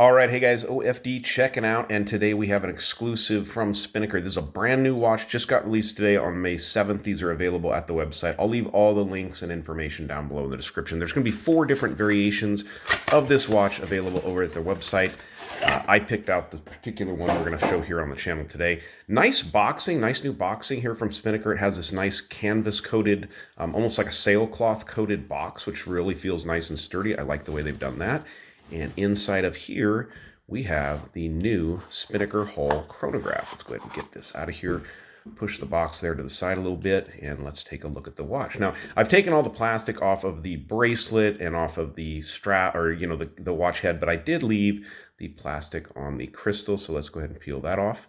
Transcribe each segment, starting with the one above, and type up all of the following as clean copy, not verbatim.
All right, hey guys, OFD checking out, and today we have an exclusive from Spinnaker. This is a brand new watch, just got released today on May 7th. These are available at the website. I'll leave all the links and information down below in the description. There's going to be 4 different variations of this watch available over at their website. I picked out the particular one we're going to show here on the channel today. Nice boxing, nice new boxing here from Spinnaker. It has this nice canvas-coated, almost like a sailcloth-coated box, which really feels nice and sturdy. I like the way they've done that. And inside of here, we have the new Spinnaker Hull Chronograph. Let's go ahead and get this out of here. Push the box there to the side a little bit, and let's take a look at the watch. Now, I've taken all the plastic off of the bracelet and off of the strap, or, you know, the watch head, but I did leave the plastic on the crystal, so let's go ahead and peel that off.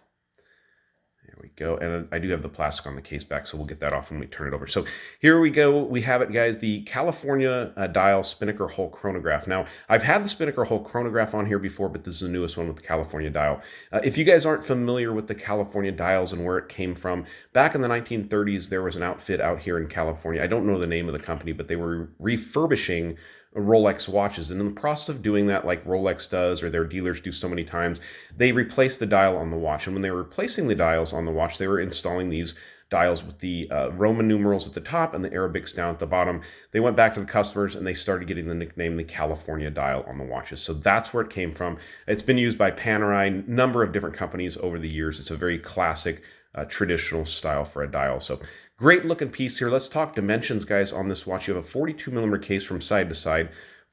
There we go. And I do have the plastic on the case back, so we'll get that off when we turn it over. So here we go. We have it, guys, the California dial Spinnaker Hull Chronograph. Now, I've had the Spinnaker Hull Chronograph on here before, but this is the newest one with the California dial. If you guys aren't familiar with the California dials and where it came from, back in the 1930s, there was an outfit out here in California. I don't know the name of the company, but they were refurbishing Rolex watches, and in the process of doing that, like Rolex does or their dealers do so many times, they replaced the dial on the watch. And when they were replacing the dials on the watch, they were installing these dials with the Roman numerals at the top and the Arabics down at the bottom. They went back to the customers and they started getting the nickname the California dial on the watches. So that's where it came from. It's been used by Panerai, number of different companies over the years. It's a very classic traditional style for a dial. So great looking piece here. Let's talk dimensions, guys, on this watch. You have a 42 millimeter case from side to side.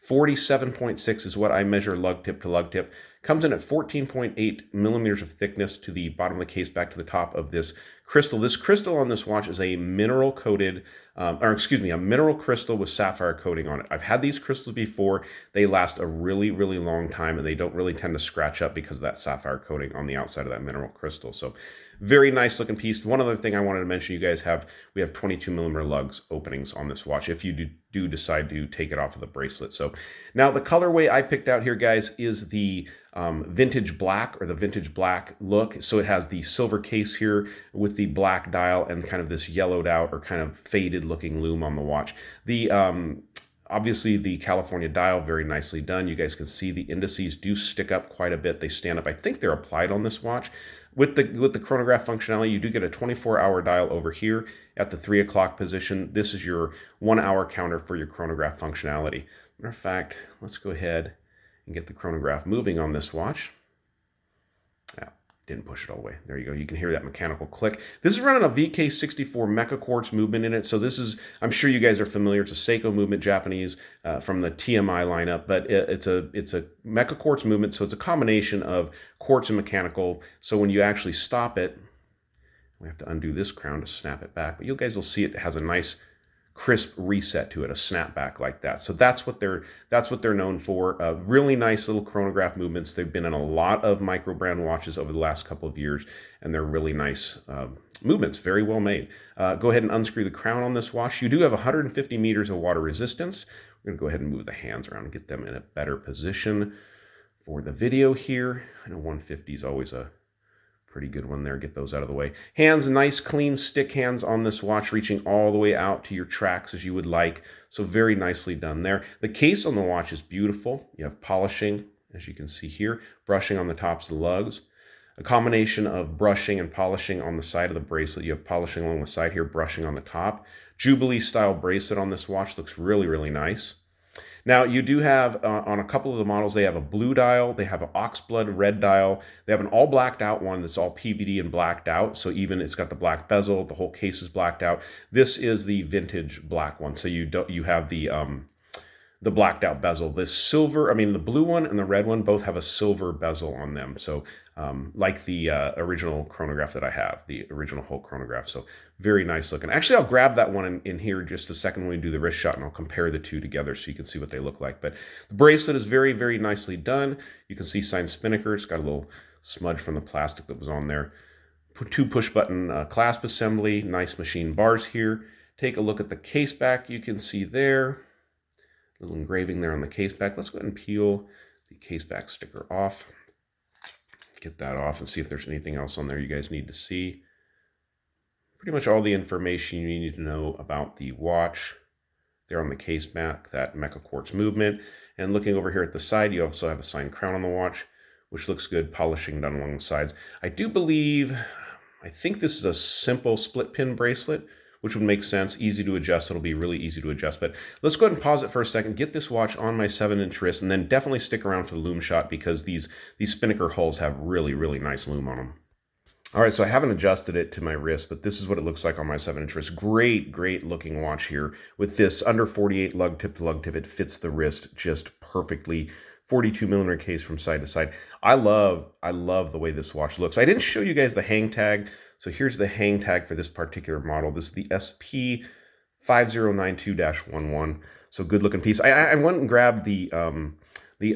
47.6 is what I measure lug tip to lug tip. Comes in at 14.8 millimeters of thickness to the bottom of the case back to the top of this crystal. This crystal on this watch is a mineral coated, a mineral crystal with sapphire coating on it. I've had these crystals before. They last a really, really long time, and they don't really tend to scratch up because of that sapphire coating on the outside of that mineral crystal. So very nice looking piece. One other thing I wanted to mention, we have 22 millimeter lugs openings on this watch if you do decide to take it off of the bracelet. So now the colorway I picked out here, guys, is the vintage black, or the vintage black look. So it has the silver case here with the black dial and kind of this yellowed out or kind of faded looking lume on the watch. The obviously the California dial, very nicely done. You guys can see the indices do stick up quite a bit. They stand up. I think they're applied on this watch. With the chronograph functionality, you do get a 24-hour dial over here at the 3 o'clock position. This is your 1-hour counter for your chronograph functionality. Matter of fact, let's go ahead and get the chronograph moving on this watch. Yeah, didn't push it all the way. There you go. You can hear that mechanical click. This is running a VK64 Mecha Quartz movement in it. So this is, I'm sure you guys are familiar. It's a Seiko movement, Japanese, from the TMI lineup, but it's a Mecha Quartz movement. So it's a combination of quartz and mechanical. So when you actually stop it, we have to undo this crown to snap it back. But you guys will see it has a nice crisp reset to it, a snapback like that. So that's what they're known for. Really nice little chronograph movements. They've been in a lot of micro brand watches over the last couple of years, and they're really nice movements, very well made. Go ahead and unscrew the crown on this watch. You do have 150 meters of water resistance. We're gonna go ahead and move the hands around and get them in a better position for the video here. I know 150 is always a pretty good one there. Get those out of the way. Hands, nice clean stick hands on this watch, reaching all the way out to your tracks as you would like. So very nicely done there. The case on the watch is beautiful. You have polishing, as you can see here, brushing on the tops of the lugs. A combination of brushing and polishing on the side of the bracelet. You have polishing along the side here, brushing on the top. Jubilee style bracelet on this watch. Looks really, really nice. Now, you do have, on a couple of the models, they have a blue dial, they have an oxblood red dial, they have an all blacked out one that's all PVD and blacked out, so even it's got the black bezel, the whole case is blacked out. This is the vintage black one, so you have the blacked out bezel. The silver, the blue one and the red one both have a silver bezel on them, so like the original chronograph that I have, the original Hull chronograph. So very nice looking. Actually, I'll grab that one in here just a second when we do the wrist shot, and I'll compare the two together so you can see what they look like. But the bracelet is very, very nicely done. You can see signed Spinnaker. It's got a little smudge from the plastic that was on there. 2 push button clasp assembly, nice machine bars here. Take a look at the case back. You can see there, little engraving there on the case back. Let's go ahead and peel the case back sticker off. Get that off and see if there's anything else on there you guys need to see. Pretty much all the information you need to know about the watch there on the case back, that Mecha Quartz movement. And looking over here at the side, you also have a signed crown on the watch, which looks good, polishing done along the sides. I think this is a simple split pin bracelet, which would make sense, easy to adjust. It'll be really easy to adjust. But let's go ahead and pause it for a second, get this watch on my 7-inch wrist, and then definitely stick around for the lume shot because these Spinnaker hulls have really, really nice lume on them. All right, so I haven't adjusted it to my wrist, but this is what it looks like on my 7-inch wrist. Great, great looking watch here. With this under 48 lug tip to lug tip, it fits the wrist just perfectly. 42mm case from side to side. I love the way this watch looks. I didn't show you guys the hang tag, so here's the hang tag for this particular model. This is the SP5092-11. So good looking piece. I went and grabbed the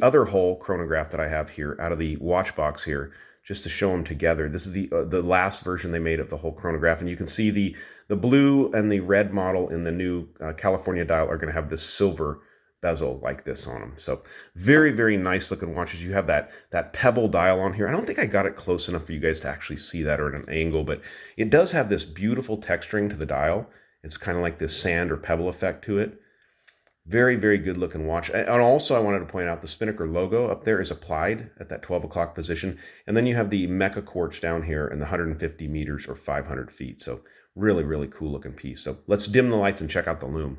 other whole chronograph that I have here out of the watch box here, just to show them together. This is the last version they made of the whole chronograph, and you can see the blue and the red model in the new California dial are going to have this silver bezel like this on them. So very, very nice looking watches. You have that pebble dial on here. I don't think I got it close enough for you guys to actually see that or at an angle, but it does have this beautiful texturing to the dial. It's kind of like this sand or pebble effect to it. Very, very good looking watch. And also I wanted to point out the Spinnaker logo up there is applied at that 12 o'clock position. And then you have the Mecha quartz down here in the 150 meters or 500 feet. So really, really cool looking piece. So let's dim the lights and check out the lume.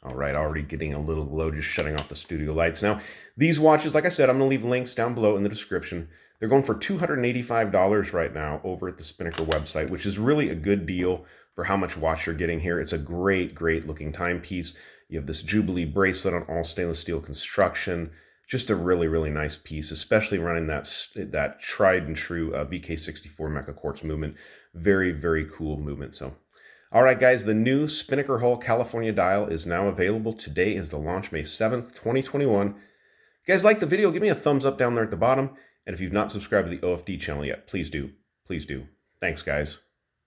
All right, already getting a little glow, just shutting off the studio lights. Now, these watches, like I said, I'm going to leave links down below in the description. They're going for $285 right now over at the Spinnaker website, which is really a good deal for how much watch you're getting here. It's a great, great looking timepiece. You have this Jubilee bracelet on all stainless steel construction. Just a really, really nice piece, especially running that tried and true VK64 Mecha Quartz movement. Very, very cool movement. So, all right, guys, the new Spinnaker Hull California dial is now available. Today is the launch, May 7th, 2021. If you guys like the video, give me a thumbs up down there at the bottom. And if you've not subscribed to the OFD channel yet, please do. Please do. Thanks, guys.